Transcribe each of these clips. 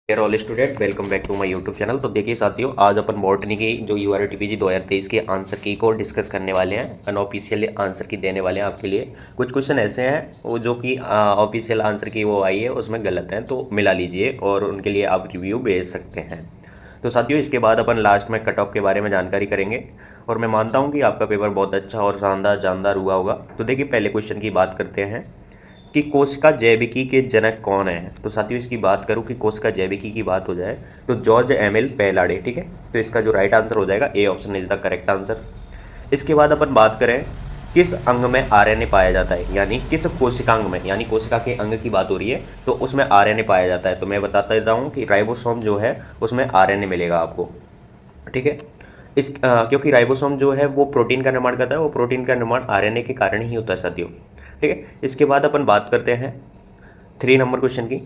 Dear all student, welcome back to my YouTube channel. तो देखिए साथियों, आज अपन बॉटनी की जो यूआरटीपीजी 2023 के आंसर की को डिस्कस करने वाले हैं। अनऑफिशियल आंसर की देने वाले हैं आपके लिए। कुछ क्वेश्चन ऐसे हैं वो जो कि ऑफिशियल आंसर की वो आई है उसमें गलत हैं, तो मिला लीजिए और उनके लिए आप रिव्यू भेज सकते हैं। तो साथियों, इसके बाद अपन लास्ट में कट ऑफ के बारे में जानकारी करेंगे और मैं मानता हूँ कि आपका पेपर बहुत अच्छा और शानदार जानदार हुआ होगा। तो देखिए, पहले क्वेश्चन की बात करते हैं कि कोशिका जैविकी के जनक कौन है। तो साथियों, इसकी बात करूं कि कोशिका जैविकी की बात हो जाए तो जॉर्ज एमिल पेलाडे। ठीक है, तो इसका जो राइट आंसर हो जाएगा A option is the correct answer. इसके बाद अपन बात करें किस अंग में आरएनए पाया जाता है, यानी किस कोशिकांग में, यानी कोशिका के अंग की बात हो रही है तो उसमें आरएनए पाया जाता है। तो मैं बताता देता हूँ कि राइबोसोम जो है उसमें आरएनए मिलेगा आपको। ठीक है, क्योंकि राइबोसोम जो है वो प्रोटीन का निर्माण करता है, वो प्रोटीन का निर्माण आरएनए के कारण ही होता है साथियों। ठीक है, इसके बाद अपन बात करते हैं 3 नंबर क्वेश्चन की।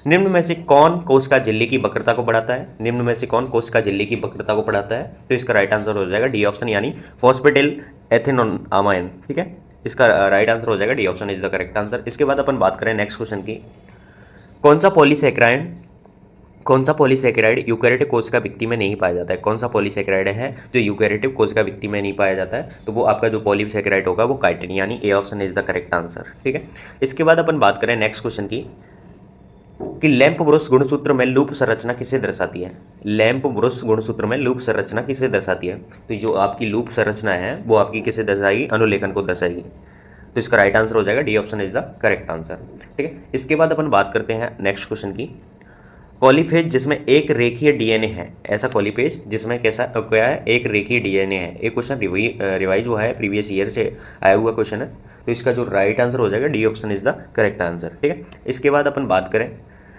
निम्न में से कौन कोशिका झिल्ली की वक्रता को बढ़ाता है? निम्न में से कौन कोशिका झिल्ली की वक्रता को बढ़ाता है? तो इसका राइट आंसर हो जाएगा डी ऑप्शन, यानी फॉस्फेटिल एथेनोआमाइन। ठीक है, इसका राइट आंसर हो जाएगा D option is the correct answer. इसके बाद अपन बात करें नेक्स्ट क्वेश्चन की। कौन सा पॉलीसेकेराइड कौन सा पॉलीसेकेराइड यूकैरियोटिक कोशिका भित्ति में नहीं पाया जाता है? कौन सा पॉलीसेकेराइड है जो यूकैरियोटिक कोशिका भित्ति में नहीं पाया जाता है? तो वो आपका जो पॉलीसेकेराइड होगा वो काइटिन, यानी A option is the correct answer. ठीक है, इसके बाद अपन बात करें नेक्स्ट क्वेश्चन की कि लैंप ब्रुश गुणसूत्र में लूप संरचना किसे दर्शाती है? लैंप ब्रुश गुणसूत्र में लूप संरचना किसे दर्शाती है? तो जो आपकी लूप संरचना है वो आपकी किसे दर्शाएगी? अनुलेखन को दर्शाएगी। तो इसका राइट आंसर हो जाएगा D option is the correct answer. ठीक है, इसके बाद अपन बात करते हैं नेक्स्ट क्वेश्चन की। कॉलीफेज जिसमें एक रेखीय डीएनए है, ऐसा कॉलीफेज जिसमें कैसा क्या है? एक रेखीय डीएनए है। एक क्वेश्चन रिवाइज हुआ है, प्रीवियस ईयर से आया हुआ क्वेश्चन है। तो इसका जो राइट आंसर हो जाएगा D option is the correct answer. ठीक है, इसके बाद अपन बात करें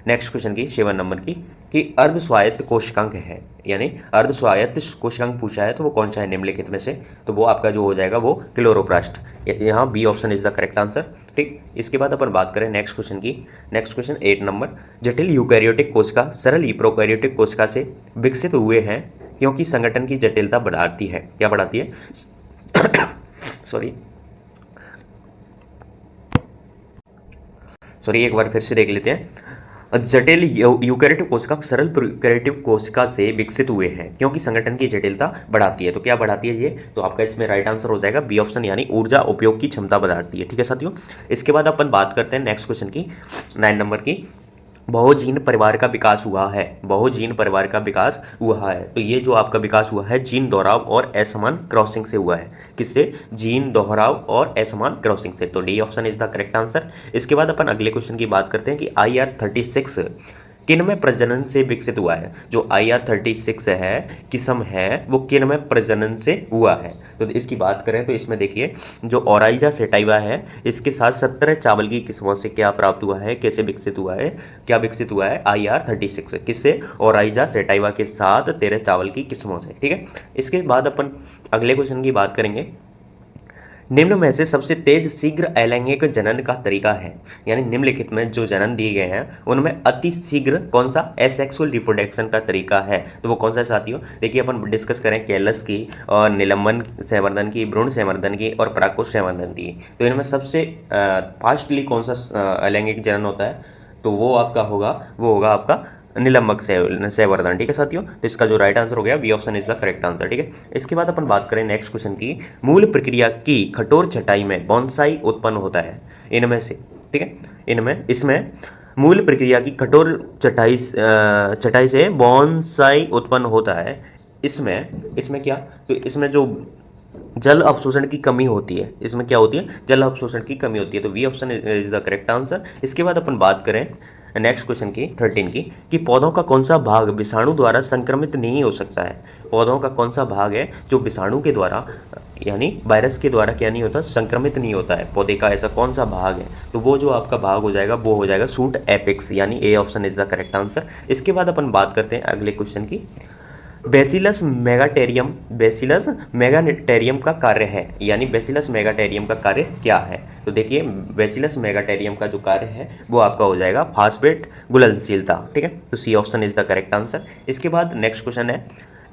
नेक्स्ट क्वेश्चन की 7 नंबर की कि अर्ध स्वायत्त कोशिकांक है, यानी अर्ध स्वायत्त कोशिकांक पूछा है तो वो कौन सा है निम्नलिखित में से? तो वो आपका जो हो जाएगा वो क्लोरोप्लास्ट, यहाँ B option is the correct answer. ठीक, इसके बाद अपन बात करें नेक्स्ट क्वेश्चन की। नेक्स्ट क्वेश्चन 8 नंबर, जटिल यूकैरियोटिक कोशिका सरल प्रोकैरियोटिक कोशिका से विकसित हुए हैं क्योंकि संगठन की जटिलता बढ़ाती है। क्या बढ़ाती है? सॉरी, एक बार फिर से देख लेते हैं। जटिल यूकैरियोटिक कोशिका सरल प्रोकैरियोटिक कोशिका से विकसित हुए हैं क्योंकि संगठन की जटिलता बढ़ाती है। तो क्या बढ़ाती है ये? तो आपका इसमें राइट आंसर हो जाएगा बी ऑप्शन, यानी ऊर्जा उपयोग की क्षमता बढ़ाती है। ठीक है साथियों, इसके बाद अपन बात करते हैं नेक्स्ट क्वेश्चन की 9 नंबर की। बहुजीन परिवार का विकास हुआ है, बहुजीन परिवार का विकास हुआ है। तो ये जो आपका विकास हुआ है जीन दोहराव और असमान क्रॉसिंग से हुआ है। किससे? जीन दोहराव और असमान क्रॉसिंग से। तो D option is the correct answer. इसके बाद अपन अगले क्वेश्चन की बात करते हैं कि IR36 किनमें प्रजनन से विकसित हुआ है? जो IR36 है किस्म है वो किनमें प्रजनन से हुआ है? तो इसकी बात करें तो इसमें देखिए जो ओराइजा सेटाइवा है इसके साथ 17 चावल की किस्मों से क्या प्राप्त हुआ है, कैसे विकसित हुआ है, क्या विकसित हुआ है? IR36 किससे? ओराइजा सेटाइवा के साथ 13 चावल की किस्मों से। ठीक है, इसके बाद अपन अगले क्वेश्चन की बात करेंगे। निम्न में से सबसे तेज शीघ्र अलैंगिक जनन का तरीका है, यानी निम्नलिखित में जो जनन दिए गए हैं उनमें अति शीघ्र कौन सा एसेक्सुअल रिप्रोडक्शन का तरीका है? तो वो कौन सा है साथियों? देखिए, अपन डिस्कस करें कैलस की और निलंबन संवर्धन की, भ्रूण संवर्धन की और परागकोश संवर्धन की। तो इनमें सबसे फास्टली कौन सा अलैंगिक जनन होता है? तो वो आपका होगा, वो होगा आपका निलंबक संवर्धन। ठीक है साथियों, तो इसका जो राइट आंसर हो गया B option is the correct answer. ठीक है, इसके बाद अपन बात करें नेक्स्ट क्वेश्चन की। मूल प्रक्रिया की कठोर छटाई में बोनसाई उत्पन्न होता है इनमें से। ठीक है, इसमें मूल प्रक्रिया की कठोर छटाई से बोनसाई उत्पन्न होता है। इसमें क्या? तो इसमें जो जल अवशोषण की कमी होती है, इसमें क्या होती है? जल अवशोषण की कमी होती है। तो B option is the correct answer. इसके बाद अपन बात करें नेक्स्ट क्वेश्चन की 13 की कि पौधों का कौन सा भाग विषाणु द्वारा संक्रमित नहीं हो सकता है? पौधों का कौन सा भाग है जो विषाणु के द्वारा, यानी वायरस के द्वारा क्या नहीं होता? संक्रमित नहीं होता है। पौधे का ऐसा कौन सा भाग है? तो वो जो आपका भाग हो जाएगा वो हो जाएगा शूट एपेक्स, यानी A option is the correct answer. इसके बाद अपन बात करते हैं अगले क्वेश्चन की। बैसिलस मेगाटेरियम का कार्य है, यानी बैसिलस मेगाटेरियम का कार्य क्या है? तो देखिए, बैसिलस मेगाटेरियम का जो कार्य है वो आपका हो जाएगा फास्फेट घुलनशीलता। ठीक है, तो C option is the correct answer. इसके बाद नेक्स्ट क्वेश्चन है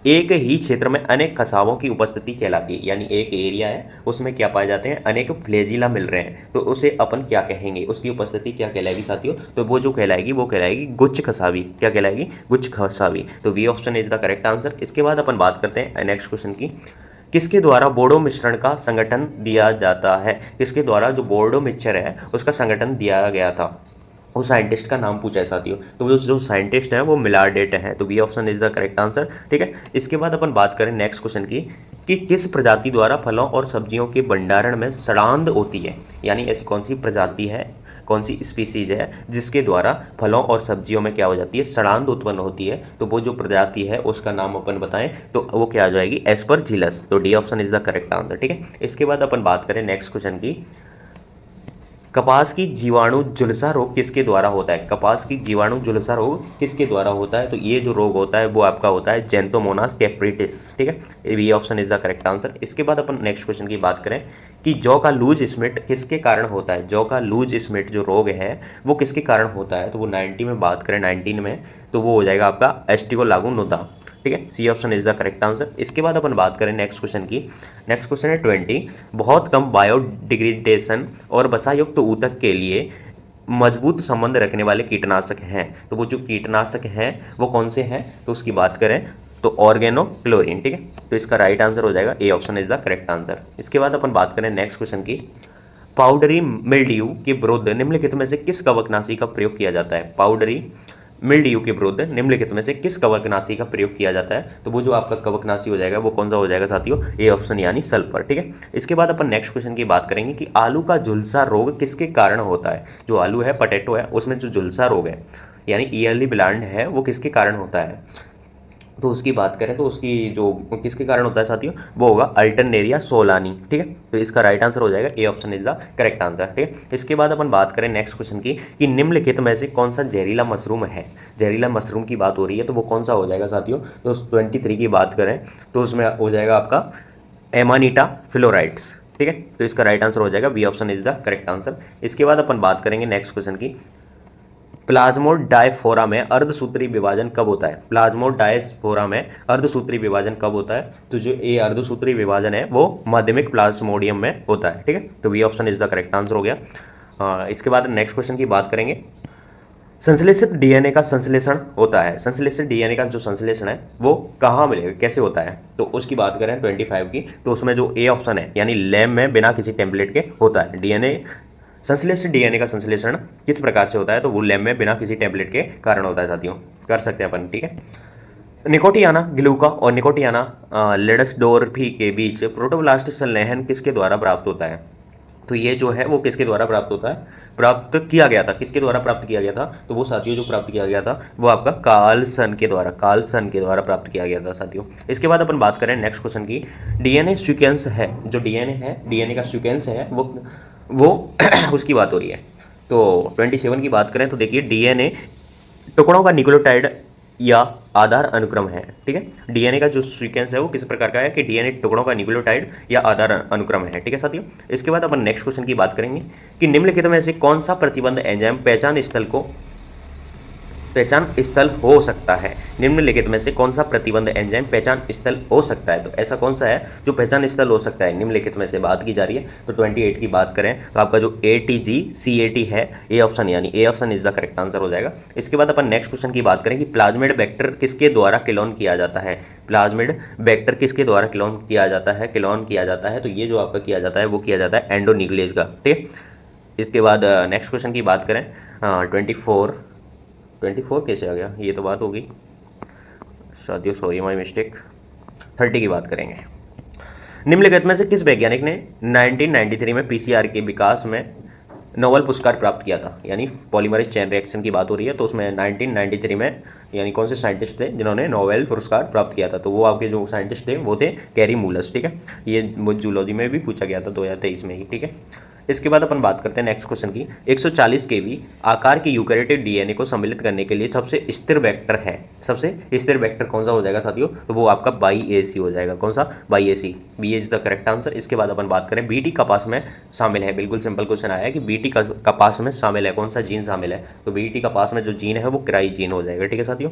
एक ही क्षेत्र में अनेक खसाबों की उपस्थिति कहलाती है, यानी एक एरिया है उसमें क्या पाए जाते हैं, अनेक फ्लैजिला मिल रहे हैं, तो उसे अपन क्या कहेंगे, उसकी उपस्थिति क्या कहलाएगी साथियों, तो वो जो कहलाएगी वो कहलाएगी गुच्छ खसावी। क्या कहलाएगी, गुच्छ खसावी। तो B option is the correct answer. इसके बाद अपन बात करते हैं नेक्स्ट क्वेश्चन की, किसके द्वारा बोडो मिश्रण का संगठन दिया जाता है, किसके द्वारा जो बोडो मिक्सचर है उसका संगठन दिया गया था, उस साइंटिस्ट का नाम पूछा है साथियों। तो वो जो साइंटिस्ट है वो मिलार्डेट है, तो B option is the correct answer. ठीक है, इसके बाद अपन बात करें नेक्स्ट क्वेश्चन की, कि किस प्रजाति द्वारा फलों और सब्जियों के भंडारण में सड़ांध होती है, यानी ऐसी कौन सी प्रजाति है, कौन सी स्पीसीज है जिसके द्वारा फलों और सब्जियों में क्या हो जाती है, सड़ांध उत्पन्न होती है, तो वो जो प्रजाति है उसका नाम अपन बताएं तो वो क्या आ जाएगी, एस्परजिलस। तो D option is the correct answer. ठीक है, इसके बाद अपन बात करें नेक्स्ट क्वेश्चन की, कपास की जीवाणु झुलसा रोग किसके द्वारा होता है, कपास की जीवाणु झुलसा रोग किसके द्वारा होता है, तो ये जो रोग होता है वो आपका होता है जेंथोमोनास कैप्रिटिस। ठीक है, B option is the correct answer. इसके बाद अपन नेक्स्ट क्वेश्चन की बात करें कि जौ का लूज स्मिट किसके कारण होता है, जौ का लूज स्मिट जो रोग है वो किसके कारण होता है, तो वो 90 में बात करें, 19 में तो वो हो जाएगा आपका एस्टिगोलागुनोदा। ठीक है, C option is the correct answer. इसके बाद अपन बात करें नेक्स्ट क्वेश्चन की, नेक्स्ट क्वेश्चन है 20, बहुत कम बायोडिग्रेडेशन और वसायुक्त ऊतक के लिए मजबूत संबंध रखने वाले कीटनाशक हैं, तो वो जो कीटनाशक हैं वो कौन से हैं, तो उसकी बात करें तो ऑर्गेनो क्लोरीन। ठीक है, तो इसका राइट आंसर हो जाएगा A option is the correct answer. इसके बाद अपन बात करें नेक्स्ट क्वेश्चन की, पाउडरी मिल्ड्यू के विरुद्ध निम्नलिखित में से किस कवकनाशी का प्रयोग किया जाता है, पाउडरी मिल्ड्यू के विरुद्ध निम्नलिखित में से किस कवकनाशी का प्रयोग किया जाता है, तो वो जो आपका कवकनाशी हो जाएगा वो कौन सा हो जाएगा साथियों, ए ऑप्शन यानी सल्फर। ठीक है, इसके बाद अपन नेक्स्ट क्वेश्चन की बात करेंगे कि आलू का झुलसा रोग किसके कारण होता है, जो आलू है पोटैटो है उसमें जो झुलसा रोग है यानी ईयरली ब्लाइंड है वो किसके कारण होता है, तो उसकी बात करें तो उसकी जो किसके कारण होता है साथियों, वो होगा अल्टरनेरिया सोलानी। ठीक है, तो इसका राइट आंसर हो जाएगा A option is the correct answer. ठीक है, इसके बाद अपन बात करें नेक्स्ट क्वेश्चन की, कि निम्नलिखित में से कौन सा जहरीला मशरूम है, जहरीला मशरूम की बात हो रही है तो वो कौन सा हो जाएगा साथियों, तो 23 की बात करें तो उसमें हो जाएगा आपका एमानीटा फ्लोराइड्स। ठीक है, तो इसका राइट आंसर हो जाएगा B option is the correct answer. इसके बाद अपन बात करेंगे नेक्स्ट क्वेश्चन की, प्लाज्मोडायस्फोरा में अर्धसूत्री विभाजन कब होता है, प्लाज्मोडायस्फोरा में अर्धसूत्री विभाजन कब होता है, तो जो ये अर्धसूत्री विभाजन है वो माध्यमिक प्लाज्मोडियम में होता है। ठीक है, तो B option is the correct answer हो गया। इसके बाद नेक्स्ट क्वेश्चन की बात करेंगे, संश्लेषित डीएनए का संश्लेषण होता है, संश्लेषित डीएनए का जो संश्लेषण है वो कहाँ मिलेगा, कैसे होता है, तो उसकी बात करें 25 की, तो उसमें जो ए ऑप्शन है यानी लैब में बिना किसी टेम्पलेट के होता है, डीएनए संश्लेषित डीएनए का संश्लेषण किस प्रकार से होता है, तो वो लैब में बिना किसी टेम्पलेट के कारण होता है साथियों, कर सकते हैं अपन। ठीक है, निकोटियाना ग्लूका और निकोटियाना लेडसडोर्फी के बीच प्रोटोब्लास्ट संलयन किसके द्वारा प्राप्त होता है, तो ये जो है वो किसके द्वारा प्राप्त होता है, प्राप्त किया गया था, किसके द्वारा प्राप्त किया गया था, तो वो साथियों जो प्राप्त किया गया था वो आपका कार्लसन के द्वारा, कार्लसन के द्वारा प्राप्त किया गया था साथियों। इसके बाद अपन बात करें नेक्स्ट क्वेश्चन की, डीएनए सीक्वेंस है, जो डीएनए है, डीएनए का सीक्वेंस है वो उसकी बात हो रही है। तो 27 की बात करें तो देखिए डीएनए टुकड़ों का न्यूक्लियोटाइड या आधार अनुक्रम है। ठीक है, डीएनए का जो सीक्वेंस है वो किस प्रकार का है कि डीएनए टुकड़ों का न्यूक्लियोटाइड या आधार अनुक्रम है। ठीक है साथियों, इसके बाद अपन नेक्स्ट क्वेश्चन की बात करेंगे कि निम्नलिखित में से कौन सा प्रतिबंध एंजाइम पहचान स्थल हो सकता है, निम्नलिखित में से कौन सा प्रतिबंध एंजाइम पहचान स्थल हो सकता है, तो ऐसा कौन सा है जो पहचान स्थल हो सकता है, निम्नलिखित में से बात की जा रही है। तो 28 की बात करें तो आपका जो ATGCAT है ए ऑप्शन यानी A option is the correct answer हो जाएगा। इसके बाद अपन नेक्स्ट क्वेश्चन की बात करें कि प्लाज्मिड वेक्टर किसके द्वारा क्लोन किया जाता है, प्लाज्मिड वेक्टर किसके द्वारा क्लोन किया जाता है, तो ये जो आपका किया जाता है वो किया जाता है एंडोन्यूक्लियस का। ठीक है, इसके बाद नेक्स्ट क्वेश्चन की बात करें 24 कैसे आ गया, ये तो बात होगी साथियों, सॉरी माय मिस्टेक। 30 की बात करेंगे, निम्नलिखित में से किस वैज्ञानिक ने 1993 में पीसीआर के विकास में नोबेल पुरस्कार प्राप्त किया था, यानी पॉलीमरेज चेन रिएक्शन की बात हो रही है, तो उसमें 1993 में यानी कौन से साइंटिस्ट थे जिन्होंने नोबेल पुरस्कार प्राप्त किया था, तो वो आपके जो साइंटिस्ट थे वो थे कैरी मूलस। ठीक है, ये जूलॉजी में भी पूछा गया था 2023 में ही। ठीक है, इसके बाद अपन बात करते हैं नेक्स्ट क्वेश्चन की। 140 केवी आकार के यूकैरियोटिक डीएनए को सम्मिलित करने के लिए सबसे स्थिर वेक्टर है, सबसे स्थिर वेक्टर कौन सा हो जाएगा साथियों? तो वो आपका YAC हो जाएगा। कौन सा? YAC, B is the correct answer. इसके बाद अपन बात करें बीटी कपास में शामिल है, बिल्कुल सिंपल क्वेश्चन आया है कि बीटी कपास में शामिल है, कौन सा जीन शामिल है? तो बीटी कपास में जो जीन है वो क्राई जीन हो जाएगा। ठीक है साथियों,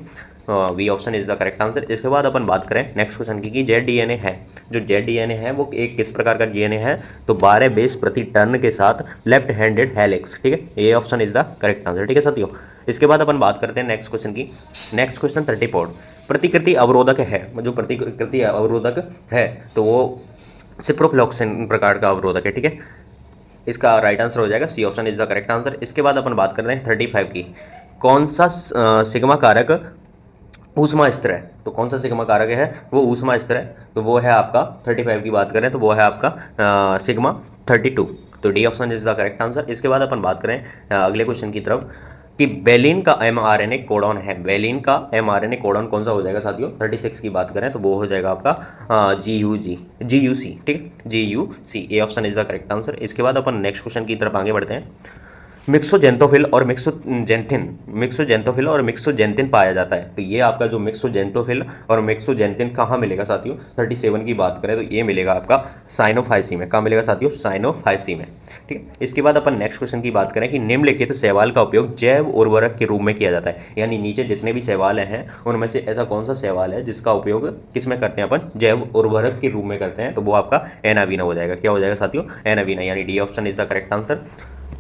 B option is the correct answer. इसके बाद अपन बात करें नेक्स्ट क्वेश्चन की कि ZDNA है, जो ZDNA है वो एक किस प्रकार का डीएनए है? तो 12 बेस प्रति टर्न के साथ लेफ्ट हैंडेड हेलिक्स। ठीक है, ये option is the correct answer. ठीक है साथियों, इसके बाद अपन बात करते हैं नेक्स्ट क्वेश्चन की। नेक्स्ट क्वेश्चन 34, प्रतिकृति अवरोधक है, जो प्रतिकृति अवरोधक है तो वो सिप्रोफ्लॉक्सिन प्रकार का अवरोधक है। ठीक है, इसका राइट आंसर हो जाएगा C option is the correct answer. इसके बाद अपन बात करते हैं 35 की, कौन सा सिग्मा कारक ऊष्मा स्तर है? तो कौन सा सिग्मा कारक है? वो ऊष्मा स्तर है, तो वो है आपका 35 की बात करें तो वो है आपका सिग्मा 32। तो D option is the correct answer. इसके बाद अपन बात करें अगले क्वेश्चन की तरफ कि वेलिन का mRNA कोडॉन है, वेलिन का mRNA कोडॉन कौन सा हो जाएगा साथियों? 36 की बात करें तो वो हो जाएगा आपका GUC। ठीक है, GUC, A option is the correct answer. इसके बाद अपन नेक्स्ट क्वेश्चन की तरफ आगे बढ़ते हैं। मिक्सोजेंथोफिल और मिक्सोजेंथिन पाया जाता है, तो ये आपका जो मिक्सोजेंथोफिल और मिक्सोजेंथिन कहाँ मिलेगा साथियों? 37 की बात करें तो ये मिलेगा आपका साइनोफाइसी में। कहाँ मिलेगा साथियों? साइनोफाइसी में। ठीक है, इसके बाद अपन नेक्स्ट क्वेश्चन की बात करें कि निम्नलिखित शैवाल का उपयोग जैव उर्वरक के रूप में किया जाता है, यानी नीचे जितने भी शैवाल हैं उनमें से ऐसा कौन सा शैवाल है जिसका उपयोग किस में करते हैं अपन? जैव उर्वरक के रूप में करते हैं, तो वो आपका एनावीना हो जाएगा। क्या हो जाएगा साथियों? एनावीना, यानी D option is the correct answer.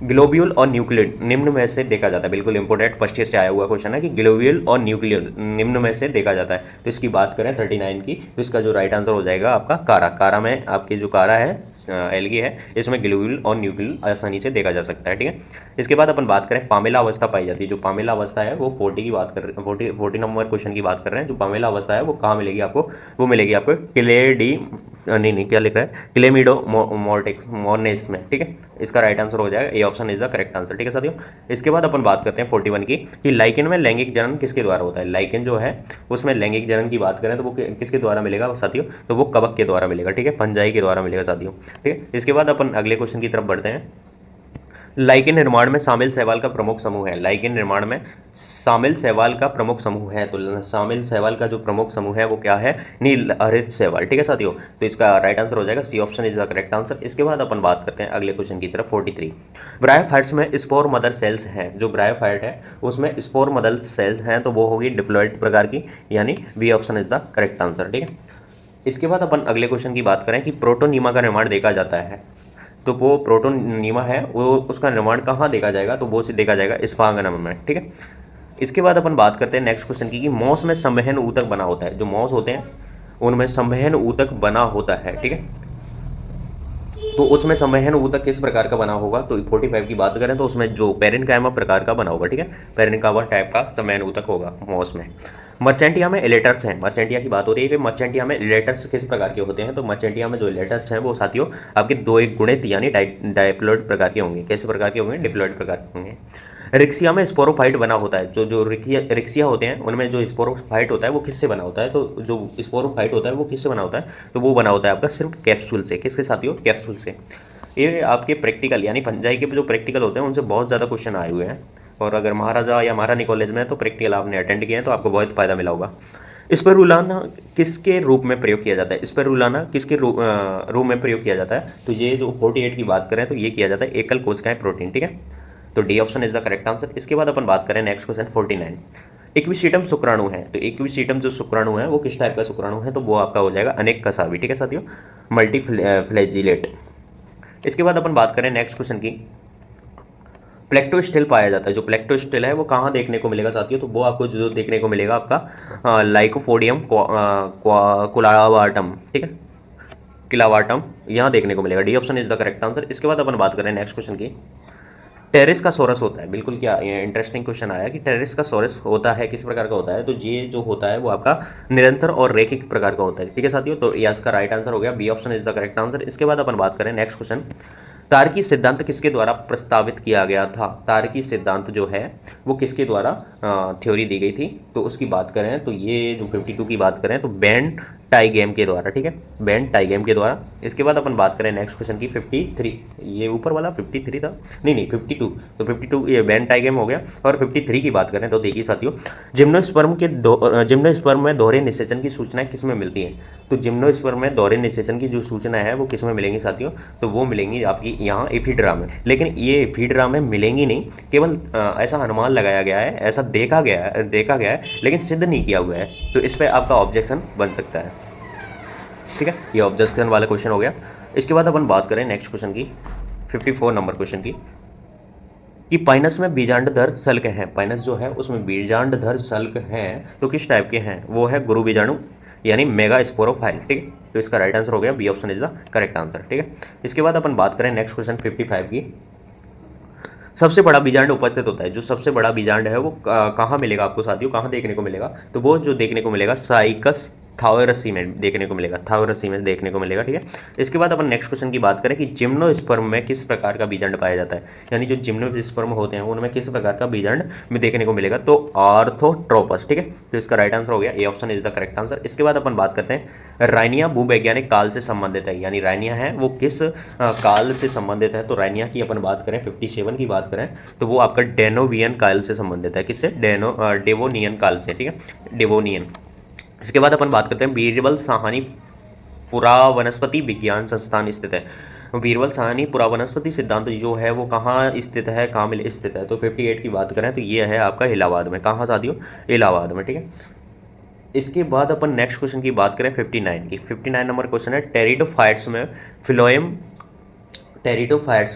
Globule और न्यूक्लियड निम्न में से देखा जाता है, बिल्कुल इंपोर्टेंट फर्स्ट ईयर से आया हुआ क्वेश्चन है कि ग्लोब्यूल और न्यूक्लियड निम्न में से देखा जाता है। तो इसकी बात करें 39 की, तो इसका जो राइट आंसर हो जाएगा आपका कारा। कारा में आपकी जो कारा है एलगी है, इसमें ग्लोब्यूल और न्यूक्लियड आसानी से देखा जा सकता है। ठीक है, इसके बाद अपन बात करें पामेला अवस्था पाई जाती है, जो पामेला अवस्था है वो 40 की बात कर रहे हैं, 40 नंबर क्वेश्चन की बात कर रहे हैं। जो पामेला अवस्था है वो कहाँ मिलेगी आपको? वो मिलेगी आपको क्या लिख रहा है? क्लेमिडो मोर्नेस में। ठीक है, इसका राइट आंसर हो जाएगा A option is the correct answer. ठीक है साथियों, इसके बाद अपन बात करते हैं 41 की कि लाइकेन में लैंगिक जनन किसके द्वारा होता है? लाइकेन जो है उसमें लैंगिक जनन की बात करें तो वो किसके द्वारा मिलेगा साथियों? तो वो कवक के द्वारा मिलेगा। ठीक है, फंजाई के द्वारा मिलेगा साथियों। ठीक है, इसके बाद अपन अगले क्वेश्चन की तरफ बढ़ते हैं। लाइकेन निर्माण में शामिल शैवाल का प्रमुख समूह है, लाइकेन निर्माण में शामिल शैवाल का प्रमुख समूह है, तो शामिल शैवाल का जो प्रमुख समूह है वो क्या है? नील हरित शैवाल। ठीक है साथियों, तो इसका राइट आंसर हो जाएगा C option is the correct answer. इसके बाद अपन बात करते हैं अगले क्वेश्चन की तरफ 43। ब्रायोफाइट्स में स्पोर मदर सेल्स हैं, जो ब्रायोफाइट है उसमें स्पोर मदर सेल्स हैं तो वो होगी डिप्लॉइड प्रकार की, यानी B option is the correct answer. ठीक है, इसके बाद अपन अगले क्वेश्चन की बात करें कि प्रोटोनीमा का निर्माण देखा जाता है, तो वो प्रोटोनीमा है वो उसका निर्माण कहाँ देखा जाएगा? तो वो देखा जाएगा स्फांगनम में। ठीक है, इसके बाद अपन बात करते हैं नेक्स्ट क्वेश्चन की कि मॉस में संवहन ऊतक बना होता है, जो मॉस होते हैं उनमें संवहन ऊतक बना होता है। ठीक है, तो उसमें संवहन ऊतक किस प्रकार का बना होगा? तो 45 की बात करें तो उसमें जो पेरेन्काइमा प्रकार का बना होगा। ठीक है, पेरेन्काइमा टाइप का संवहन ऊतक होगा मॉस में। मर्चेंटिया में इलेटर्स हैं, मर्चेंटिया की बात हो रही है कि मर्चेंटिया में इलेटर्स किस प्रकार के होते हैं? तो मर्चेंटिया में जो इलेटर्स हैं वो साथियों आपके दो एक गुणित यानी डायप्लॉइड प्रकार के होंगे। कैसे प्रकार के होंगे? डिप्लॉइड प्रकार के होंगे। रिक्सिया में स्पोरोफाइट बना होता है, जो रिक्सिया होते हैं उनमें जो स्पोरोफाइट होता है वो किससे बना होता है? तो जो स्पोरोफाइट होता है वो किससे बना होता है? तो वो बना होता है आपका सिर्फ कैप्सूल से। किसके साथियों? कैप्सूल से। ये आपके प्रैक्टिकल यानी फंजाई के जो प्रैक्टिकल होते हैं उनसे बहुत ज़्यादा क्वेश्चन आए हुए हैं, और अगर महाराजा या महारानी कॉलेज में तो प्रैक्टिकल आपने अटेंड किए हैं तो आपको बहुत फ़ायदा मिला होगा। स्पिरुलिना किसके रूप में प्रयोग किया जाता है? स्पिरुलिना किसके रूप में प्रयोग किया जाता है? तो ये जो 48 की बात करें तो ये किया जाता है एकल कोशिकाएं प्रोटीन। ठीक है, तो D option is the correct answer. इसके बाद अपन बात करें नेक्स्ट क्वेश्चन 49। इक्विसीटम शुक्राणु है, तो इक्विसीटम जो शुक्राणु है वो किस टाइप का शुक्राणु है? तो वो आपका हो जाएगा अनेक कसावी। ठीक है साथियों, मल्टीफ्लैजिलेट। इसके बाद अपन बात करें नेक्स्ट क्वेश्चन की, प्लेक्टोस्टिल पाया जाता है, जो प्लेक्टोस्टिल है वो कहाँ देखने को मिलेगा साथियों? तो वो आपको जो देखने को मिलेगा आपका लाइकोफोडियम कुलावाटम। ठीक है, किलावाटम यहाँ देखने को मिलेगा। D option is the correct answer. इसके बाद अपन बात करें नेक्स्ट क्वेश्चन की, टेरेस का सोरस होता है, बिल्कुल क्या इंटरेस्टिंग क्वेश्चन आया कि टेरेस का सोरस होता है किस प्रकार का होता है? तो ये जो होता है वो आपका निरंतर और रैखिक प्रकार का होता है। ठीक है साथियों, तो ये इसका राइट आंसर हो गया, B option is the correct answer. इसके बाद अपन बात करें नेक्स्ट क्वेश्चन, तार्किक सिद्धांत किसके द्वारा प्रस्तावित किया गया था? तार्किक सिद्धांत जो है वो किसके द्वारा थ्योरी दी गई थी? तो उसकी बात करें तो ये जो 52 की बात करें तो बेन टाई गेम के द्वारा, ठीक है, बैंड टाई गेम के द्वारा। इसके बाद अपन बात करें नेक्स्ट क्वेश्चन की 53, ये ऊपर वाला 53 था, नहीं 52, तो 52 ये बैंड टाई गेम हो गया। और 53 की बात करें तो देखिए साथियों, जिम्नोस्पर्म में दोहरे निषेचन की सूचनाएं किस में मिलती हैं? तो जिम्नोस्पर्म में दोहरे निषेचन की जो सूचना है वो किस में मिलेंगी साथियों? तो वो मिलेंगी आपकी यहाँ एफिड्रा में। लेकिन ये एफिड्रा में मिलेंगी नहीं, केवल ऐसा अनुमान लगाया गया है, ऐसा देखा गया है, लेकिन सिद्ध नहीं किया हुआ है। तो इस पर आपका ऑब्जेक्शन बन सकता है, ठीक है, ये ऑब्जेक्शन वाला क्वेश्चन हो गया। इसके बाद अपन बात करें नेक्स्ट क्वेश्चन की 54 नंबर क्वेश्चन की, कि पाइनस में बीजांडधर सल्क हैं, पाइनस जो है उसमें बीजांडधर सल्क हैं, तो किस टाइप के हैं? वो है गुरु बीजाणु यानी मेगा स्पोरोफाइल, ठीक है। तो इसका राइट आंसर हो गया B option is the correct answer, ठीक है। इसके बाद अपन बात करें नेक्स्ट क्वेश्चन 55 की, सबसे बड़ा बीजांड उपस्थित होता है, जो सबसे बड़ा बीजांड है वो कहाँ मिलेगा आपको साथियों, कहाँ देखने को मिलेगा? तो वो जो देखने को मिलेगा साइकस थाउरसी में देखने को मिलेगा, थाउरसी में देखने को मिलेगा, ठीक है। इसके बाद अपन नेक्स्ट क्वेश्चन की बात करें कि जिम्नोस्पर्म में किस प्रकार का बीजांड पाया जाता है, यानी जो जिम्नोस्पर्म होते हैं उनमें किस प्रकार का बीजांड में देखने को मिलेगा? तो आर्थोट्रोपस, ठीक है। तो इसका राइट आंसर हो गया A option is the correct answer. इसके बाद अपन बात करते हैं राइनिया भूवैज्ञानिक काल से संबंधित है, यानी राइनिया है वो किस काल से संबंधित है? तो राइनिया की अपन बात करें 57 की बात करें तो वो आपका डेनोवियन काल से संबंधित है, किससे? डेवोनियन काल से, ठीक है, डेवोनियन। इसके बाद अपन बात करते हैं बीरबल साहनी पुरावनस्पति विज्ञान संस्थान स्थित है। बीरबल साहनी पुरावनस्पति सिद्धांत जो है वो कहाँ स्थित है, कहाँ में स्थित है? तो 58 की बात करें तो ये है आपका इलाहाबाद में, कहाँ साथियों? इलाहाबाद में, ठीक है। इसके बाद अपन नेक्स्ट क्वेश्चन की बात करें 59 की, 59 नंबर क्वेश्चन है टेरिडोफाइट्स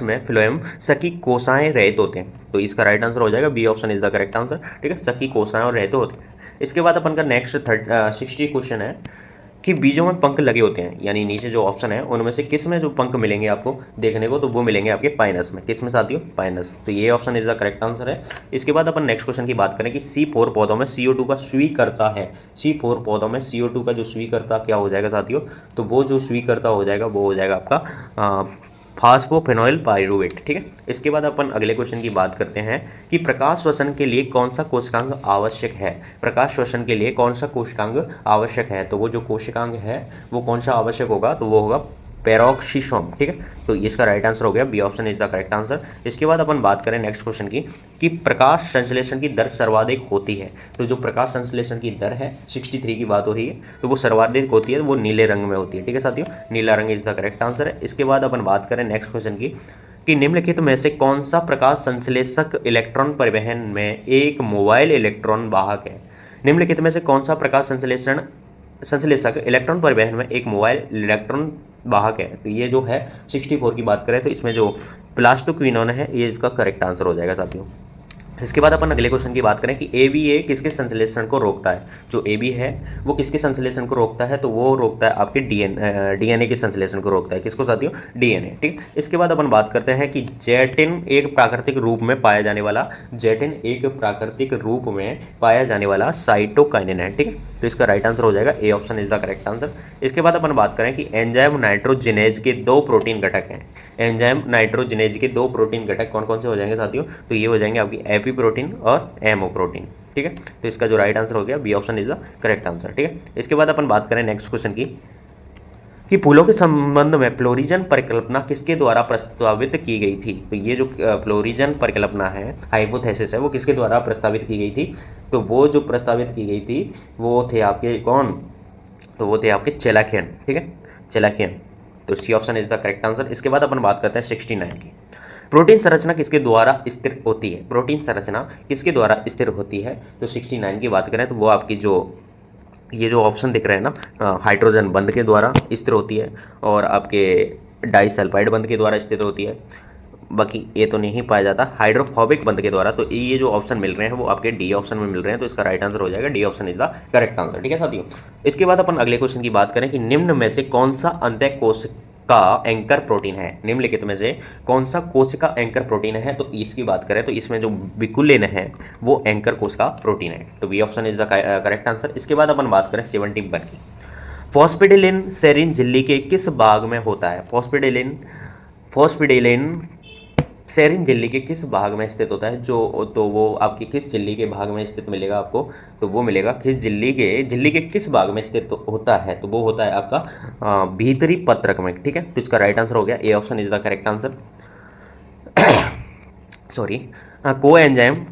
में फ्लोएम सकी कोसाएं रहित होते हैं, तो इसका राइट आंसर हो जाएगा B option is the correct answer, ठीक है, सकी कोसाएं और रहित होते हैं। इसके बाद अपन का नेक्स्ट 60 क्वेश्चन है कि बीजों में पंख लगे होते हैं, यानी नीचे जो ऑप्शन है उनमें से किस में जो पंख मिलेंगे आपको देखने को? तो वो मिलेंगे आपके पाइनस में, किस में साथियों? पाइनस। तो ये option is the correct answer है। इसके बाद अपन नेक्स्ट क्वेश्चन की बात करें कि C4 पौधों में CO2 का स्वीकर्ता है, C4 पौधों में CO2 का जो स्वीकर्ता क्या हो जाएगा साथियों? तो वो जो स्वीकर्ता हो जाएगा वो हो जाएगा आपका फास्फोफेनॉइल पाइरुवेट, ठीक है। इसके बाद अपन अगले क्वेश्चन की बात करते हैं कि प्रकाश श्वसन के लिए कौन सा कोशिकांग आवश्यक है? प्रकाश श्वसन के लिए कौन सा कोशिकांग आवश्यक है? तो वो जो कोशिकांग है वो कौन सा आवश्यक होगा? तो वो होगा पेरोक्सीसोम, ठीक है। तो इसका राइट आंसर हो गया B option is the correct answer. इसके बाद अपन बात करें नेक्स्ट क्वेश्चन की कि प्रकाश संश्लेषण की दर सर्वाधिक होती है, तो जो प्रकाश संश्लेषण की दर है 63 की बात हो रही है, तो वो सर्वाधिक होती है, वो नीले रंग में होती है, ठीक है साथियों, नीला रंग इज द करेक्ट आंसर है। इसके बाद अपन बात करें नेक्स्ट क्वेश्चन की कि निम्नलिखित में से कौन सा प्रकाश संश्लेषक इलेक्ट्रॉन परिवहन में एक मोबाइल इलेक्ट्रॉन वाहक है? निम्नलिखित में से कौन सा प्रकाश संश्लेषक इलेक्ट्रॉन परिवहन में एक मोबाइल इलेक्ट्रॉन वाहक है? तो ये जो है 64 की बात करें तो इसमें जो प्लास्टोक्विनोन है ये इसका करेक्ट आंसर हो जाएगा साथियों। इसके बाद अपन अगले क्वेश्चन की बात करें कि ABA किसके संश्लेषण को रोकता है? जो AB है वो किसके संश्लेषण को रोकता है? तो वो रोकता है आपके DNA के संश्लेषण को रोकता है, किसको साथियों? DNA, ठीक। इसके बाद अपन बात करते हैं कि जेटिन एक प्राकृतिक रूप में पाया जाने वाला साइटोकाइनिन है, ठीक है। तो इसका राइट आंसर हो जाएगा A option is the correct answer. इसके बाद अपन बात करें कि एंजाइम नाइट्रोजिनेज के 2 प्रोटीन घटक हैं, एंजाइम नाइट्रोजिनेज के 2 प्रोटीन घटक कौन कौन से हो जाएंगे साथियों? तो ये हो जाएंगे आपकी एपी प्रोटीन और एमओ प्रोटीन, ठीक है। तो इसका जो राइट आंसर हो गया B option is the correct answer, ठीक है। इसके बाद अपन बात करें नेक्स्ट क्वेश्चन की कि फूलों के संबंध में फ्लोरिजन परिकल्पना किसके द्वारा प्रस्तावित की गई थी? तो ये जो फ्लोरिजन परिकल्पना है, हाइपोथेसिस है, वो किसके द्वारा प्रस्तावित की गई थी? तो वो जो प्रस्तावित की गई थी वो थे आपके कौन? तो वो थे आपके चेलाकियन, ठीक है, चेलाकियन। तो C option is the correct answer. इसके बाद अपन बात करते हैं 69 की, प्रोटीन संरचना किसके द्वारा स्थिर होती है? प्रोटीन संरचना किसके द्वारा स्थिर होती है? तो 69 की बात करें तो वो आपकी जो ये जो ऑप्शन दिख रहे हैं ना, हाइड्रोजन बंध के द्वारा स्थिर होती है और आपके डाइसल्फाइड बंध के द्वारा स्थिर होती है, बाकी ये तो नहीं पाया जाता हाइड्रोफोबिक बंध के द्वारा। तो ये जो ऑप्शन मिल रहे हैं वो आपके डी ऑप्शन में मिल रहे हैं, तो इसका राइट आंसर हो जाएगा D option is the correct answer, ठीक है साथियों। इसके बाद अपन अगले क्वेश्चन की बात करें कि निम्न में से कौन सा अंतःकोश का एंकर प्रोटीन है? निम्नलिखित में से कौन सा कोशिका एंकर प्रोटीन है? तो इसकी बात करें तो इसमें जो विकुलिन है वो एंकर कोश का प्रोटीन है, तो B option is the correct answer. इसके बाद अपन बात करें 71 की, फॉस्फेटिडिलिन सेरिन झिल्ली के किस भाग में होता है? फॉस्फेटिडिलिन सेरिन झिल्ली के किस भाग में स्थित होता है? जो तो वो आपकी किस झिल्ली के भाग में स्थित मिलेगा आपको? तो वो मिलेगा किस झिल्ली के किस भाग में स्थित होता है? तो वो होता है आपका भीतरी पत्रक में। ठीक है, तो इसका राइट आंसर हो गया A option is the correct answer. Sorry, को एंजाइम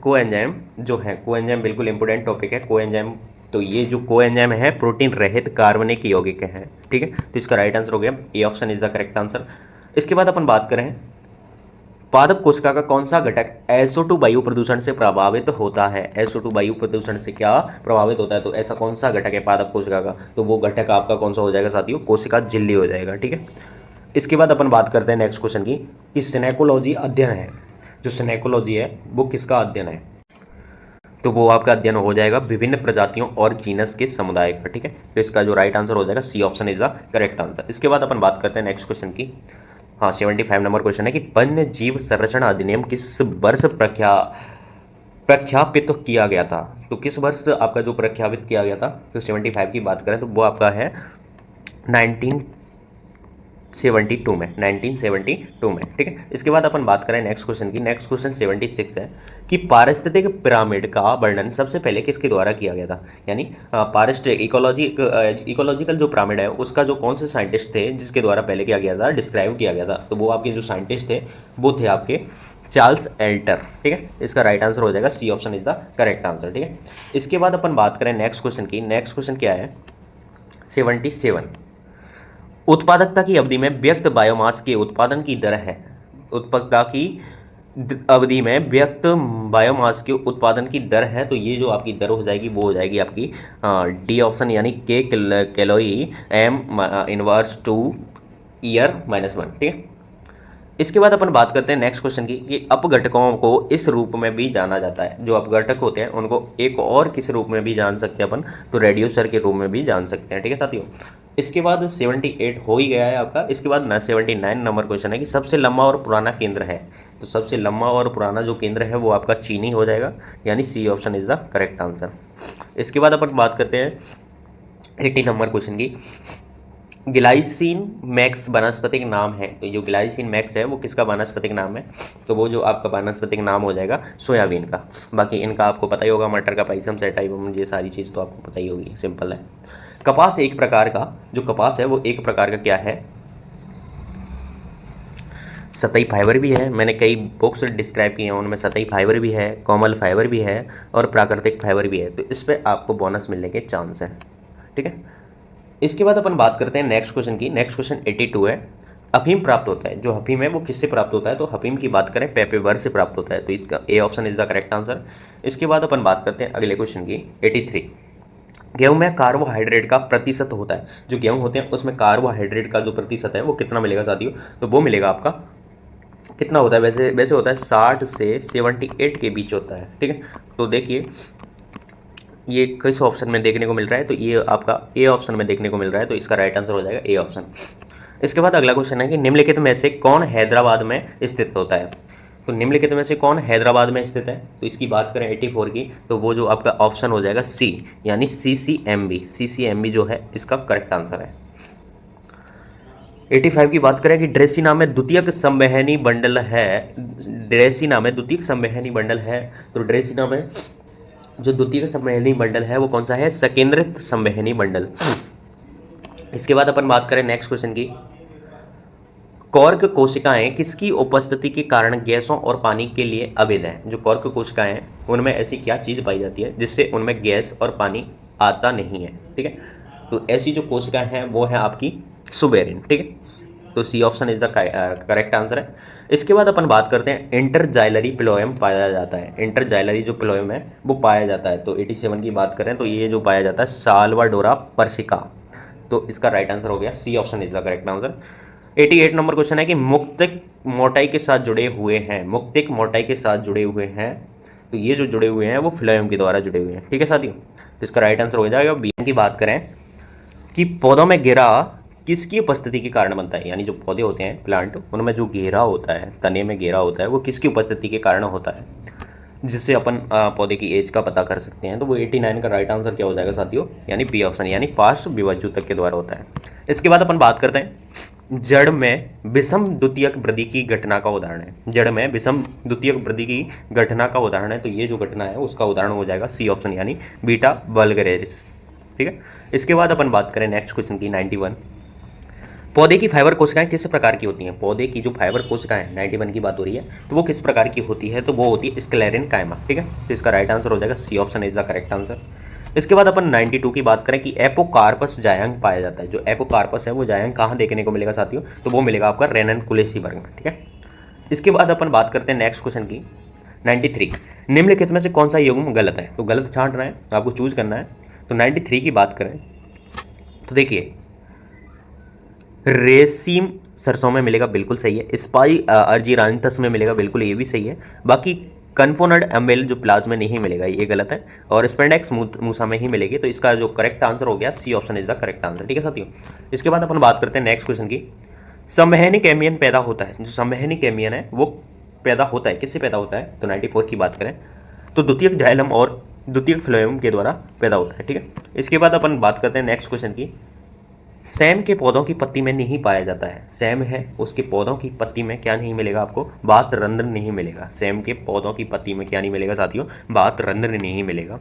जो है, को एंजाइम बिल्कुल इंपॉर्टेंट टॉपिक है। को एंजाइम, तो ये जो को एंजाइम है प्रोटीन रहित कार्बनिक यौगिक है। ठीक है, तो इसका राइट आंसर हो गया A option is the correct answer. इसके बाद अपन बात करें पादप कोशिका का कौन सा घटक SO2 वायु प्रदूषण से प्रभावित होता है? SO2 वायु प्रदूषण से क्या प्रभावित होता है? तो ऐसा कौन सा घटक है पादप कोशिका का? तो वो घटक आपका कौन सा हो जाएगा साथियों? कोशिका झिल्ली हो जाएगा। ठीक है, इसके बाद अपन बात करते हैं नेक्स्ट क्वेश्चन की कि सिनेकोलॉजी अध्ययन है, जो सिनेकोलॉजी है वो किसका अध्ययन है? तो वो आपका अध्ययन हो जाएगा विभिन्न प्रजातियों और जीनस के समुदाय का। ठीक है, तो इसका जो राइट आंसर हो जाएगा C option is the correct answer. इसके बाद अपन बात करते हैं नेक्स्ट क्वेश्चन की। हाँ, 75 नंबर क्वेश्चन है कि वन्य जीव संरक्षण अधिनियम किस वर्ष प्रख्यापित किया गया था? तो किस वर्ष आपका जो प्रख्यापित किया गया था? तो 75 की बात करें तो वो आपका है 1972 में, 1972 में। ठीक है, इसके बाद अपन बात करें नेक्स्ट क्वेश्चन की। नेक्स्ट क्वेश्चन 76 है कि पारिस्थितिक पिरामिड का वर्णन सबसे पहले किसके द्वारा किया गया था? यानी पारिस्थितिक इकोलॉजिकल जो पिरामिड है उसका जो कौन से साइंटिस्ट थे जिसके द्वारा पहले किया गया था, डिस्क्राइब किया गया था? तो वो आपके जो साइंटिस्ट थे वो थे आपके चार्ल्स एल्टर। ठीक है, इसका राइट आंसर हो जाएगा C option is the correct answer. ठीक है, इसके बाद अपन बात करें नेक्स्ट क्वेश्चन की। नेक्स्ट क्वेश्चन क्या है? 77, उत्पादकता की अवधि में व्यक्त बायोमास के उत्पादन की दर है। उत्पादकता की अवधि में व्यक्त बायोमास के उत्पादन की दर है, तो ये जो आपकी दर हो जाएगी वो हो जाएगी आपकी डी ऑप्शन, यानी K calorie M inverse two year -1। ठीक है, इसके बाद अपन बात करते हैं नेक्स्ट क्वेश्चन की कि अपघटकों को इस रूप में भी जाना जाता है। जो अपघटक होते हैं उनको एक और किस रूप में भी जान सकते हैं अपन? तो रेड्यूसर के रूप में भी जान सकते हैं। ठीक है साथियों, इसके बाद 78 हो ही गया है आपका। इसके बाद 79 नंबर क्वेश्चन है कि सबसे लंबा और पुराना केंद्र है। तो सबसे लंबा और पुराना जो केंद्र है वो आपका चीनी हो जाएगा, यानी C option is the correct answer. इसके बाद अपन बात करते हैं 80 नंबर क्वेश्चन की। ग्लाइसिन मैक्स वानस्पतिक नाम है। तो जो ग्लाइसिन मैक्स है वो किसका वानस्पतिक नाम है? तो वो जो आपका वानस्पतिक नाम हो जाएगा सोयाबीन का। बाकी इनका आपको पता ही होगा, मटर का पाइसम सेटाइवम, ये सारी चीज़ तो आपको पता ही होगी, सिंपल है। कपास एक प्रकार का, जो कपास है वो एक प्रकार का क्या है? सतही फाइबर भी है। मैंने कई बुक्स डिस्क्राइब किए हैं, उनमें सतही फाइबर भी है, कोमल फाइबर भी है और प्राकृतिक फाइबर भी है। तो इस पर आपको बोनस मिलने के चांस है। ठीक है, इसके बाद अपन बात करते हैं नेक्स्ट क्वेश्चन की। नेक्स्ट क्वेश्चन 82 है, अफीम प्राप्त होता है। जो अफीम है वो किससे प्राप्त होता है? तो अफीम की बात करें पेपेवर से प्राप्त होता है। तो इसका A option is the correct answer. इसके बाद अपन बात करते हैं अगले क्वेश्चन की 83, गेहूं में कार्बोहाइड्रेट का प्रतिशत होता है। जो गेहूं होते हैं उसमें कार्बोहाइड्रेट का जो प्रतिशत है वो कितना मिलेगा साथियों? तो वो मिलेगा आपका, कितना होता है वैसे होता है 60 से 78 के बीच होता है। ठीक है, तो देखिए ये किस ऑप्शन में देखने को मिल रहा है? तो ये आपका ए ऑप्शन में देखने को मिल रहा है, तो इसका राइट आंसर हो जाएगा ए ऑप्शन। इसके बाद अगला क्वेश्चन है कि निम्नलिखित में से कौन हैदराबाद में स्थित होता है? तो निम्नलिखित में से कौन हैदराबाद में स्थित है? तो इसकी बात करें 84 की, तो वो जो आपका ऑप्शन हो जाएगा सी, यानी CCMB जो है इसका करेक्ट आंसर है। 85 की बात करें कि ड्रेसिना में द्वितीयक संवहनी बंडल है। ड्रेसिना में द्वितीयक संवहनी बंडल है, तो ड्रेसिना में जो द्वितीयक संवहनी बंडल है वो कौन सा है? सकेंद्रित संवहनी बंडल। इसके बाद अपन बात करें नेक्स्ट क्वेश्चन की, कॉर्क कोशिकाएं किसकी उपस्थिति के कारण गैसों और पानी के लिए अवैध हैं? जो कॉर्क कोशिकाएं हैं उनमें ऐसी क्या चीज़ पाई जाती है जिससे उनमें गैस और पानी आता नहीं है? ठीक है, तो ऐसी जो कोशिकाएं हैं वो है आपकी सुबेरिन। ठीक है, तो C option is the correct answer है। इसके बाद अपन बात करते हैं इंटरजाइलरी प्लोएम पाया जाता है। इंटरजाइलरी जो प्लोएम है वो पाया जाता है, तो 87 की बात करें तो ये जो पाया जाता है साल्वाडोरा पर्सिका। तो इसका राइट आंसर हो गया C option is the correct answer. 88 number question है कि मुक्तिक मोटाई के साथ जुड़े हुए हैं। मुक्तिक मोटाई के साथ जुड़े हुए हैं, तो ये जो जुड़े हुए हैं वो फ्लोएम के द्वारा जुड़े हुए हैं। ठीक है साथियों, तो इसका राइट आंसर हो जाएगा बी। की बात करें कि पौधों में घेरा किसकी उपस्थिति के कारण बनता है? यानी जो पौधे होते हैं प्लांट, उनमें जो घेरा होता है, तने में घेरा होता है, वो किसकी उपस्थिति के कारण होता है, जिससे अपन पौधे की एज का पता कर सकते हैं? तो वो 89 का राइट आंसर क्या हो जाएगा साथियों? यानी बी ऑप्शन, यानी पार्श्व विभज्युतक के द्वारा होता है। इसके बाद अपन बात करते हैं जड़ में विषम द्वितीयक वृद्धि की घटना का उदाहरण है। जड़ में विषम द्वितीयक वृद्धि की घटना का उदाहरण है, तो ये जो घटना है उसका उदाहरण हो जाएगा सी ऑप्शन यानी बीटा वल्गरेरिस। ठीक है, इसके बाद अपन बात करें नेक्स्ट क्वेश्चन की 91। पौधे की फाइबर कोशिकाएं किस प्रकार की होती हैं? पौधे की जो फाइबर कोशिकाएं 91 की बात हो रही है, तो वो किस प्रकार की होती है? तो वो होती है स्क्लेरेन कायमा। ठीक है, तो इसका राइट आंसर हो जाएगा C option is the correct answer. इसके बाद अपन 92 की बात करें कि एपोकार्पस जायंग पाया जाता है। जो एपोकार्पस है वो जायंग कहाँ देखने को मिलेगा साथियों? तो वो मिलेगा आपका रेनन-कुलेसी वर्ग में। ठीक है, इसके बाद अपन बात करते हैं नेक्स्ट क्वेश्चन की 93। निम्नलिखित में से कौन सा युग्म गलत है? तो गलत छांटना है, आपको चूज करना है। तो 93 की बात करें तो देखिए, रेसिम सरसों में मिलेगा, बिल्कुल सही है। स्पाई अर्जीरांथस में मिलेगा, बिल्कुल ये भी सही है। बाकी कन्फोनड एम्बेल जो प्लाज में नहीं मिलेगा, ये गलत है। और स्पेंडेक्स मूसा में ही मिलेगी। तो इसका जो करेक्ट आंसर हो गया C option is the correct answer. ठीक है साथियों, इसके बाद अपन बात करते हैं नेक्स्ट क्वेश्चन की। संवहनिक एमियन पैदा होता है, जो संवहनिक एमियन है वो पैदा होता है, किससे पैदा होता है? तो 94 की बात करें तो द्वितीयक जाइलम और द्वितीयक फ्लोएम के द्वारा पैदा होता है। ठीक है, इसके बाद अपन बात करते हैं नेक्स्ट क्वेश्चन की। सैम के पौधों की पत्ती में नहीं पाया जाता है। सैम है, उसके पौधों की पत्ती में क्या नहीं मिलेगा आपको? बात रंध्र नहीं मिलेगा। सैम के पौधों की पत्ती में क्या नहीं मिलेगा साथियों? बात रंध्र नहीं मिलेगा।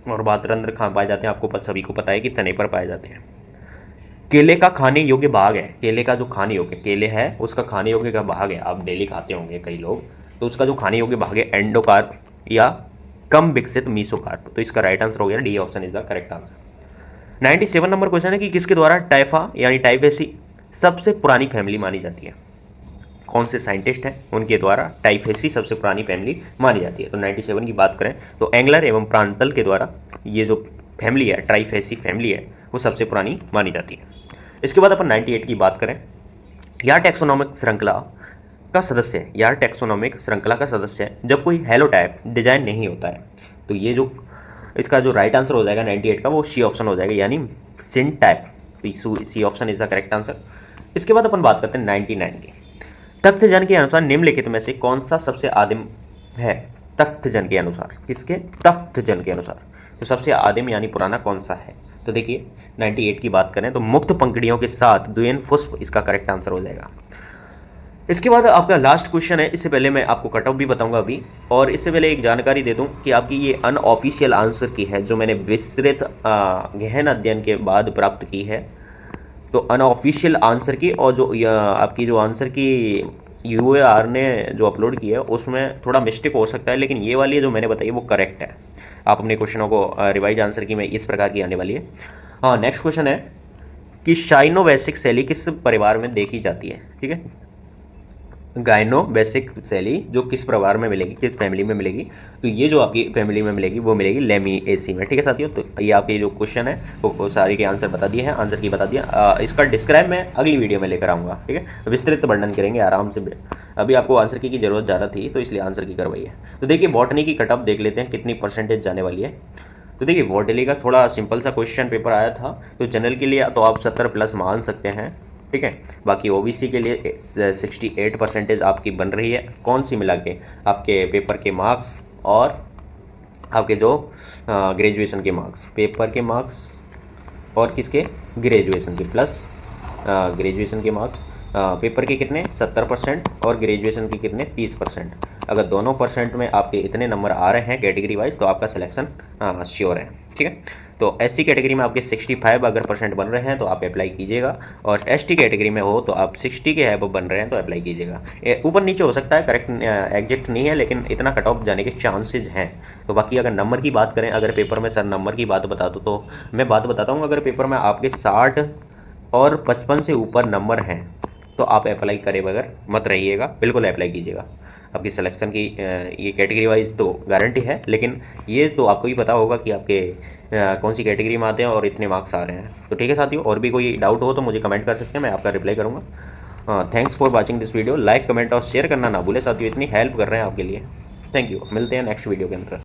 और बात रंध्र कहाँ पाए जाते हैं? आपको सभी को पता है कि तने पर पाए जाते हैं। केले का खाने योग्य भाग है, केले का जो खाने योग्य केले है उसका खाने योग्य का भाग है, आप डेली खाते होंगे कई लोग, तो उसका जो खाने योग्य भाग है एंडोकार्प या कम विकसित मीसोकार्प। तो इसका राइट आंसर हो गया D option is the correct answer. 97 number question है कि किसके द्वारा टाइफा यानी टाइफेसी सबसे पुरानी फैमिली मानी जाती है? कौन से साइंटिस्ट हैं उनके द्वारा टाइफेसी सबसे पुरानी फैमिली मानी जाती है? तो 97 की बात करें तो एंगलर एवं प्रांटल के द्वारा ये जो फैमिली है, ट्राइफेसी फैमिली है, वो सबसे पुरानी मानी जाती है। इसके बाद अपन 98 की बात करें, यार टैक्सोनॉमिक श्रृंखला का सदस्य है, यार टैक्सोनॉमिक श्रृंखला का सदस्य है जब कोई हेलोटाइप डिजाइन नहीं होता है। तो ये जो इसका जो राइट आंसर हो जाएगा 98 का, वो सी ऑप्शन हो जाएगा यानी sin type. C option is the correct answer. इसके बाद अपन बात करते हैं 99 की। तथ्यजन के अनुसार निम्नलिखित में से कौन सा सबसे आदिम है? तथ्यजन के अनुसार, किसके? तथ्यजन के अनुसार तो सबसे आदिम यानी पुराना कौन सा है? तो देखिए 98 की बात करें तो मुक्त पंखुड़ियों के साथ द्विएन पुष्प इसका करेक्ट आंसर हो जाएगा। इसके बाद आपका लास्ट क्वेश्चन है, इससे पहले मैं आपको कट ऑफ भी बताऊंगा अभी, और इससे पहले एक जानकारी दे दूं कि आपकी ये अनऑफिशियल आंसर की है जो मैंने विस्तृत गहन अध्ययन के बाद प्राप्त की है। तो अनऑफिशियल आंसर की, और जो आपकी जो आंसर की UAR ने जो अपलोड की है उसमें थोड़ा मिस्टेक हो सकता है, लेकिन ये वाली जो मैंने बताई वो करेक्ट है। आप अपने क्वेश्चनों को रिवाइज आंसर की में इस प्रकार की आने वाली है। हाँ, नेक्स्ट क्वेश्चन है कि शाइनोवैसिक शैली किस परिवार में देखी जाती है? ठीक है, गाइनोवैसिक शैली जो किस परिवार में मिलेगी, किस फैमिली में मिलेगी? तो ये जो आपकी फैमिली में मिलेगी वो मिलेगी लेमिएसी में। ठीक है साथियों, तो ये आपके जो क्वेश्चन है वो सारे के आंसर बता दिए हैं, आंसर की बता दिया। इसका डिस्क्राइब मैं अगली वीडियो में लेकर आऊँगा। ठीक है, विस्तृत वर्णन करेंगे आराम से। अभी आपको आंसर की ज़रूरत ज़्यादा थी तो इसलिए आंसर की करवाई है। तो देखिए बॉटनी की कट ऑफ देख लेते हैं कितनी परसेंटेज जाने वाली है। तो देखिए बॉटनी का थोड़ा सिंपल सा क्वेश्चन पेपर आया था, तो जनरल के लिए तो आप 70+ मान सकते हैं। ठीक है, बाकी OBC के लिए 68% आपकी बन रही है। कौन सी मिला के? आपके पेपर के मार्क्स और आपके जो ग्रेजुएशन के मार्क्स, पेपर के मार्क्स और किसके? ग्रेजुएशन के, प्लस ग्रेजुएशन के मार्क्स। पेपर के कितने? 70% और ग्रेजुएशन के कितने? 30%। अगर दोनों परसेंट में आपके इतने नंबर आ रहे हैं कैटेगरी वाइज तो आपका सिलेक्शन श्योर है। ठीक है, तो SC कैटेगरी में आपके 65 अगर % बन रहे हैं तो आप अप्लाई कीजिएगा, और ST कैटेगरी में हो तो आप 60 के अब बन रहे हैं तो अप्लाई कीजिएगा। ऊपर नीचे हो सकता है, करेक्ट एग्जैक्ट नहीं है, लेकिन इतना कट ऑफ जाने के चांसेज हैं। तो बाकी अगर नंबर की बात करें, अगर पेपर में सर नंबर की बात बता दूँ तो मैं बात बताता हूँ, अगर पेपर में आपके 60 और 55 से ऊपर नंबर हैं तो आप अप्लाई करे बगैर मत रहिएगा, बिल्कुल अप्लाई कीजिएगा। आपकी सिलेक्शन की ये कैटेगरी वाइज तो गारंटी है, लेकिन ये तो आपको ही पता होगा कि आपके कौन सी कैटेगरी में आते हैं और इतने मार्क्स आ रहे हैं। तो ठीक है साथियों, और भी कोई डाउट हो तो मुझे कमेंट कर सकते हैं, मैं आपका रिप्लाई करूँगा। Thanks for watching this video. Like, comment और शेयर करना ना भूले साथियों, इतनी हेल्प कर रहे हैं आपके लिए। थैंक यू, मिलते हैं नेक्स्ट वीडियो के अंदर।